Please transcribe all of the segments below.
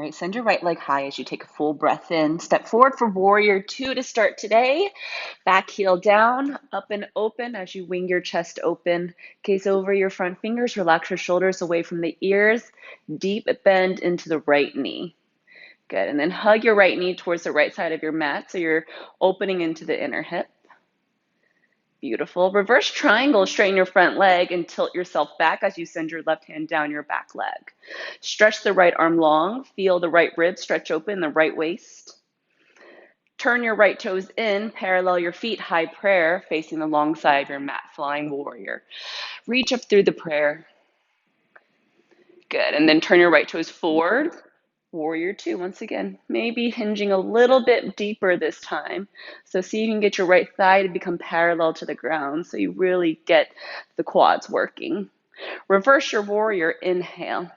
right, send your right leg high as you take a full breath in. Step forward for warrior two to start today. Back heel down, up and open as you wing your chest open. Gaze over your front fingers, relax your shoulders away from the ears. Deep bend into the right knee. Good, and then hug your right knee towards the right side of your mat so you're opening into the inner hip. Beautiful. Reverse triangle, straighten your front leg and tilt yourself back as you send your left hand down your back leg. Stretch the right arm long, feel the right ribs stretch open, the right waist. Turn your right toes in, parallel your feet, high prayer, facing the long side of your mat, flying warrior. Reach up through the prayer. Good, and then turn your right toes forward, warrior two once again. Maybe hinging a little bit deeper this time. So see if you can get your right thigh to become parallel to the ground so you really get the quads working. Reverse your warrior, inhale.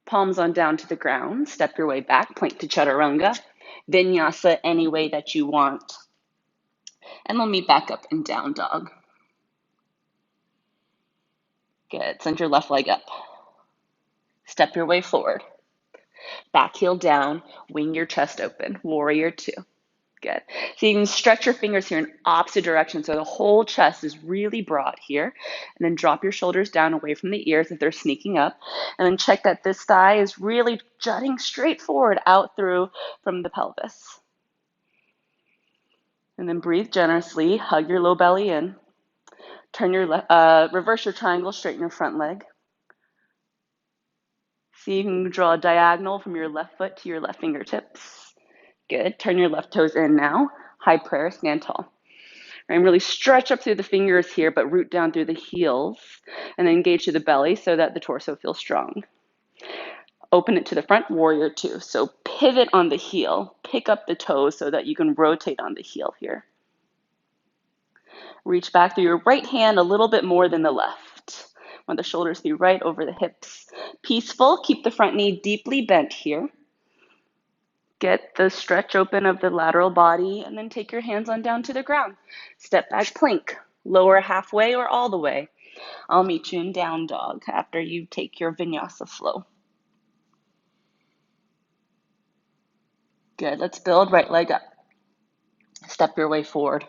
Palms on down to the ground. Step your way back, plank to chaturanga. Vinyasa any way that you want. And we'll meet back up in down dog. Good. Send your left leg up. Step your way forward. Back heel down, wing your chest open. Warrior two. Good. So you can stretch your fingers here in opposite direction so the whole chest is really broad here. And then drop your shoulders down away from the ears if they're sneaking up. And then check that this thigh is really jutting straight forward out through from the pelvis. And then breathe generously. Hug your low belly in. Turn your reverse your triangle, straighten your front leg. See you can draw a diagonal from your left foot to your left fingertips. Good. Turn your left toes in now. High prayer, stand tall. And really stretch up through the fingers here, but root down through the heels. And then engage through the belly so that the torso feels strong. Open it to the front, warrior two. So pivot on the heel. Pick up the toes so that you can rotate on the heel here. Reach back through your right hand a little bit more than the left. Want the shoulders to be right over the hips. Peaceful, keep the front knee deeply bent here. Get the stretch open of the lateral body and then take your hands on down to the ground. Step back plank, lower halfway or all the way. I'll meet you in down dog after you take your vinyasa flow. Good, let's build right leg up. Step your way forward.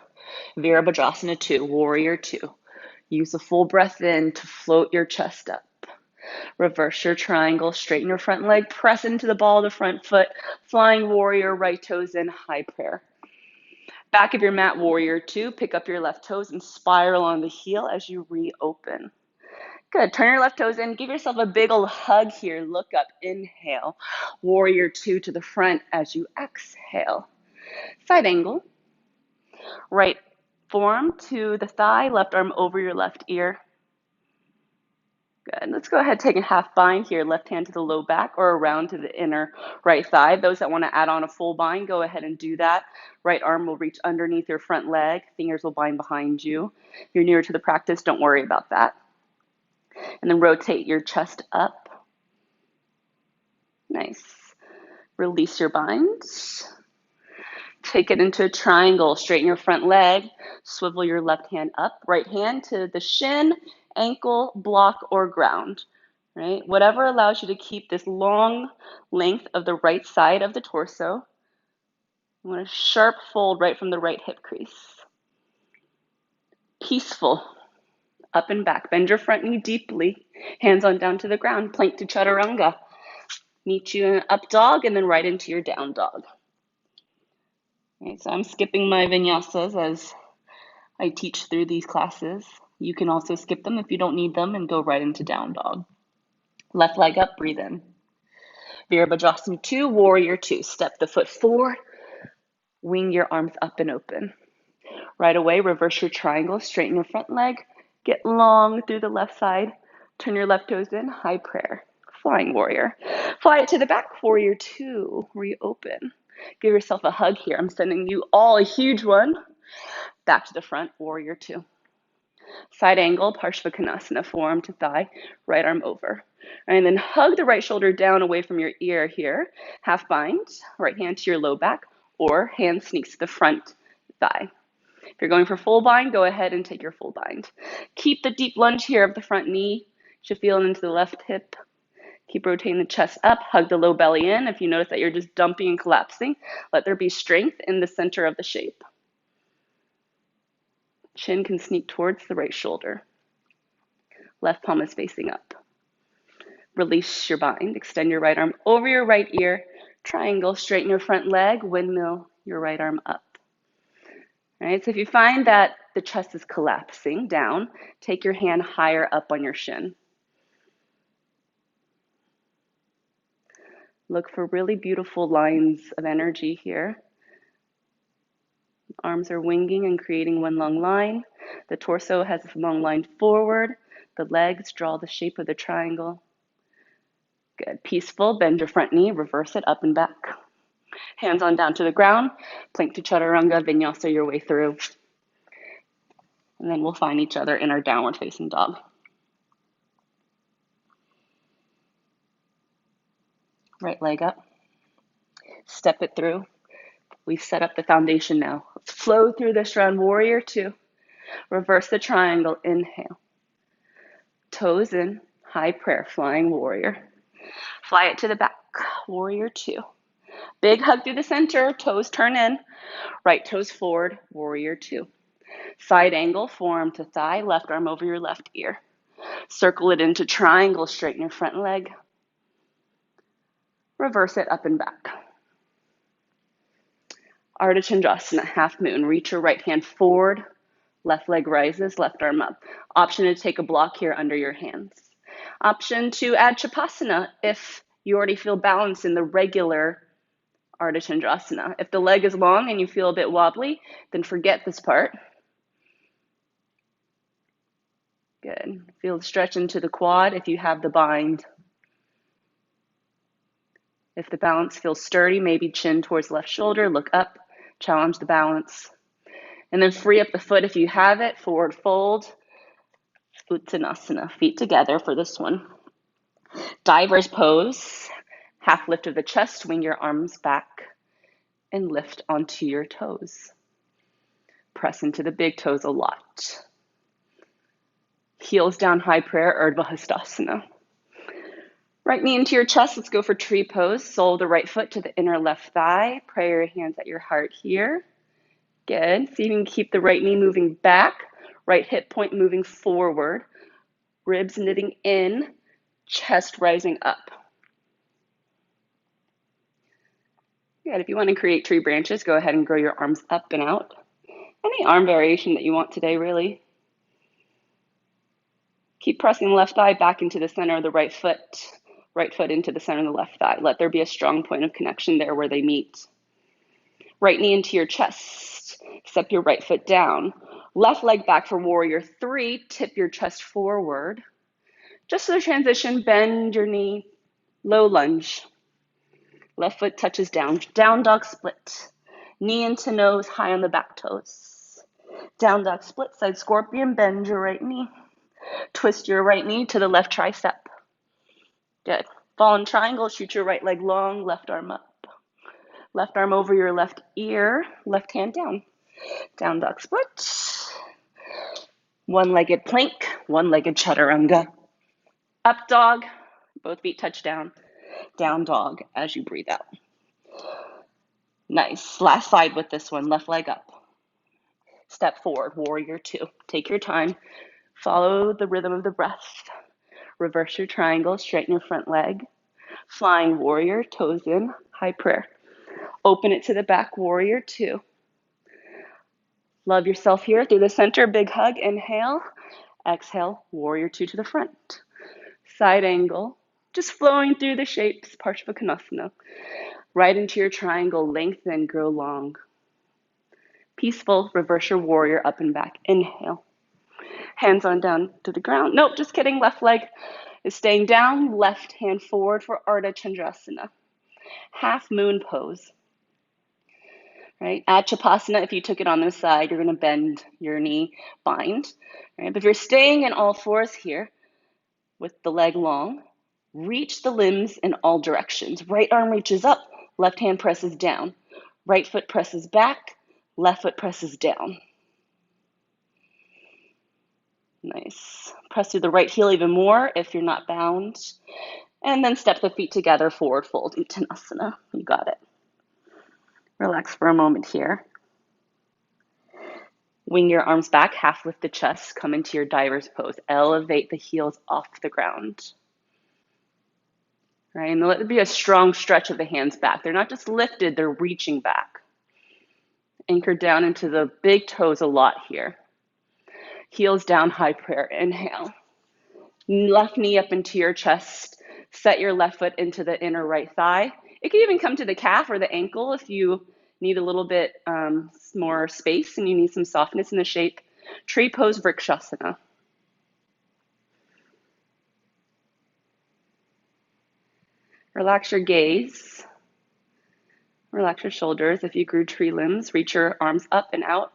Virabhadrasana 2, warrior 2. Use a full breath in to float your chest up. Reverse your triangle, straighten your front leg, press into the ball of the front foot, flying warrior, right toes in, high prayer. Back of your mat, warrior 2, pick up your left toes and spiral on the heel as you reopen. Good, turn your left toes in, give yourself a big old hug here, look up, inhale. Warrior 2 to the front as you exhale. Side angle. Right forearm to the thigh, left arm over your left ear. Good. Let's go ahead, take a half bind here, left hand to the low back or around to the inner right thigh. Those that want to add on a full bind, go ahead and do that. Right arm will reach underneath your front leg. Fingers will bind behind you. If you're newer to the practice, don't worry about that. And then rotate your chest up. Nice. Release your binds. Take it into a triangle. Straighten your front leg. Swivel your left hand up. Right hand to the shin, ankle, block, or ground. Right? Whatever allows you to keep this long length of the right side of the torso. You want a sharp fold right from the right hip crease. Peaceful. Up and back. Bend your front knee deeply. Hands on down to the ground. Plank to chaturanga. Meet you in an up dog and then right into your down dog. Okay, so I'm skipping my vinyasas as I teach through these classes. You can also skip them if you don't need them and go right into down dog. Left leg up, breathe in. Virabhadrasana 2, warrior 2. Step the foot forward, wing your arms up and open. Right away, reverse your triangle, straighten your front leg, get long through the left side, turn your left toes in, high prayer. Flying warrior. Fly it to the back, warrior 2, reopen. Give yourself a hug here. I'm sending you all a huge one. Back to the front, warrior 2. Side angle, Parshvakonasana, forearm to thigh, right arm over. And then hug the right shoulder down away from your ear here. Half bind, right hand to your low back, or hand sneaks to the front thigh. If you're going for full bind, go ahead and take your full bind. Keep the deep lunge here of the front knee. You should feel into the left hip. Keep rotating the chest up, hug the low belly in. If you notice that you're just dumping and collapsing, let there be strength in the center of the shape. Chin can sneak towards the right shoulder. Left palm is facing up. Release your bind. Extend your right arm over your right ear. Triangle, straighten your front leg. Windmill your right arm up. All right, so if you find that the chest is collapsing down, take your hand higher up on your shin. Look for really beautiful lines of energy here. Arms are winging and creating one long line. The torso has a long line forward. The legs draw the shape of the triangle. Good. Peaceful. Bend your front knee. Reverse it up and back. Hands on down to the ground. Plank to chaturanga. Vinyasa your way through. And then we'll find each other in our downward facing dog. Right leg up. Step it through. We've set up the foundation now. Let's flow through this round. Warrior two. Reverse the triangle. Inhale. Toes in. High prayer. Flying warrior. Fly it to the back. Warrior two. Big hug through the center. Toes turn in. Right toes forward. Warrior two. Side angle. Forearm to thigh. Left arm over your left ear. Circle it into triangle. Straighten your front leg. Reverse it up and back. Ardha Chandrasana, half moon. Reach your right hand forward. Left leg rises, left arm up. Option to take a block here under your hands. Option to add Chapasana if you already feel balanced in the regular Ardha Chandrasana. If the leg is long and you feel a bit wobbly, then forget this part. Good. Feel the stretch into the quad if you have the bind. If the balance feels sturdy, maybe chin towards left shoulder, look up, challenge the balance. And then free up the foot if you have it, forward fold, Uttanasana, feet together for this one. Diver's pose, half lift of the chest, swing your arms back and lift onto your toes. Press into the big toes a lot. Heels down, high prayer, Urdhva Hastasana. Right knee into your chest, let's go for tree pose. Sole the right foot to the inner left thigh. Pray your hands at your heart here. Good. See if you can keep the right knee moving back, right hip point moving forward, ribs knitting in, chest rising up. Good. If you want to create tree branches, go ahead and grow your arms up and out. Any arm variation that you want today, really. Keep pressing the left thigh back into the center of the right foot into the center of the left thigh. Let there be a strong point of connection there where they meet. Right knee into your chest. Step your right foot down. Left leg back for warrior three. Tip your chest forward. Just for the transition, bend your knee, low lunge. Left foot touches down. Down dog split. Knee into nose, high on the back toes. Down dog split, side scorpion, bend your right knee. Twist your right knee to the left tricep. Good. Fallen triangle, shoot your right leg long, left arm up. Left arm over your left ear, left hand down. Down dog split. One-legged plank, one-legged chaturanga. Up dog, both feet touch down. Down dog as you breathe out. Nice. Last side with this one, left leg up. Step forward, warrior two. Take your time. Follow the rhythm of the breath. Reverse your triangle, straighten your front leg. Flying warrior, toes in, high prayer. Open it to the back, warrior two. Love yourself here through the center, big hug, inhale. Exhale, warrior two to the front. Side angle, just flowing through the shapes, Parshvakonasana. Right into your triangle, lengthen, grow long. Peaceful, reverse your warrior up and back. Inhale. Hands on down to the ground. Nope, just kidding. Left leg is staying down. Left hand forward for Ardha Chandrasana. Half moon pose. Right? Add Chapasana. If you took it on the side, you're going to bend your knee, bind. Right? But if you're staying in all fours here with the leg long, reach the limbs in all directions. Right arm reaches up, left hand presses down. Right foot presses back, left foot presses down. Nice. Press through the right heel even more if you're not bound. And then step the feet together, forward fold, Uttanasana. You got it. Relax for a moment here. Wing your arms back, half lift the chest, come into your diver's pose. Elevate the heels off the ground. Right, and let there be a strong stretch of the hands back. They're not just lifted, they're reaching back. Anchor down into the big toes a lot here. Heels down, high prayer. Inhale. Left knee up into your chest. Set your left foot into the inner right thigh. It can even come to the calf or the ankle if you need a little bit more space and you need some softness in the shape. Tree pose, Vrikshasana. Relax your gaze. Relax your shoulders. If you grew tree limbs, reach your arms up and out.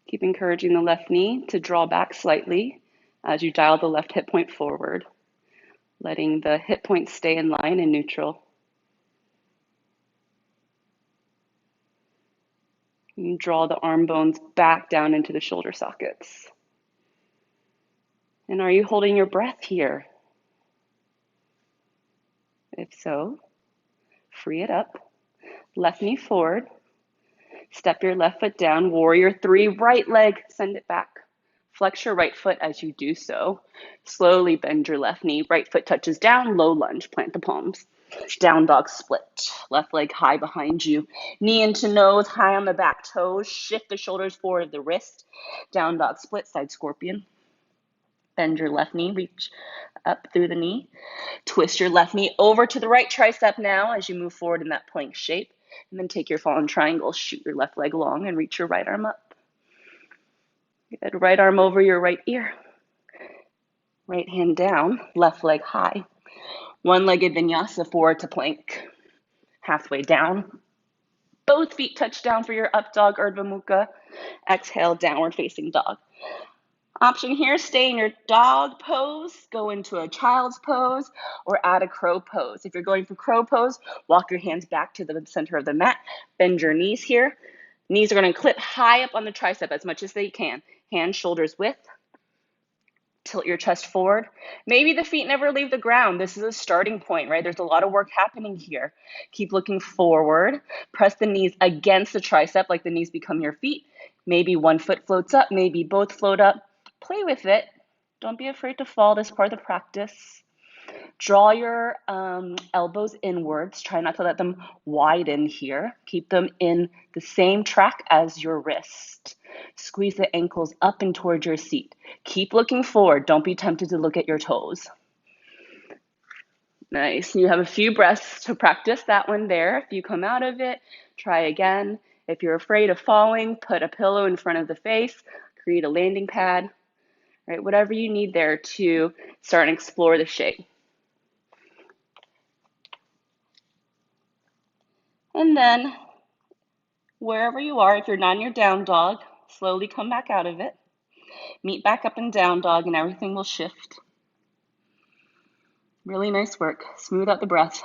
Keep encouraging the left knee to draw back slightly as you dial the left hip point forward, letting the hip point stay in line and neutral. And draw the arm bones back down into the shoulder sockets. And are you holding your breath here? If so, free it up. Left knee forward. Step your left foot down. Warrior three, right leg, send it back. Flex your right foot as you do so. Slowly bend your left knee. Right foot touches down. Low lunge. Plant the palms. Down dog split. Left leg high behind you. Knee into nose. High on the back toes. Shift the shoulders forward. The wrist. Down dog split. Side scorpion. Bend your left knee. Reach up through the knee. Twist your left knee over to the right tricep now as you move forward in that plank shape. And then take your fallen triangle. Shoot your left leg long and reach your right arm up. Good. Right arm over your right ear. Right hand down, left leg high. One-legged vinyasa, forward to plank. Halfway down. Both feet touch down for your up dog, Urdhva Mukha. Exhale, downward facing dog. Option here, stay in your dog pose, go into a child's pose, or add a crow pose. If you're going for crow pose, walk your hands back to the center of the mat. Bend your knees here. Knees are going to clip high up on the tricep as much as they can. Hands, shoulders width. Tilt your chest forward. Maybe the feet never leave the ground. This is a starting point, right? There's a lot of work happening here. Keep looking forward. Press the knees against the tricep like the knees become your feet. Maybe one foot floats up, maybe both float up. Play with it. Don't be afraid to fall. This is part of the practice. Draw your elbows inwards. Try not to let them widen here. Keep them in the same track as your wrist. Squeeze the ankles up and towards your seat. Keep looking forward. Don't be tempted to look at your toes. Nice. You have a few breaths to practice that one there. If you come out of it, try again. If you're afraid of falling, put a pillow in front of the face. Create a landing pad. Right? Whatever you need there to start and explore the shape. And then wherever you are, if you're not in your down dog, slowly come back out of it. Meet back up in down dog and everything will shift. Really nice work. Smooth out the breath.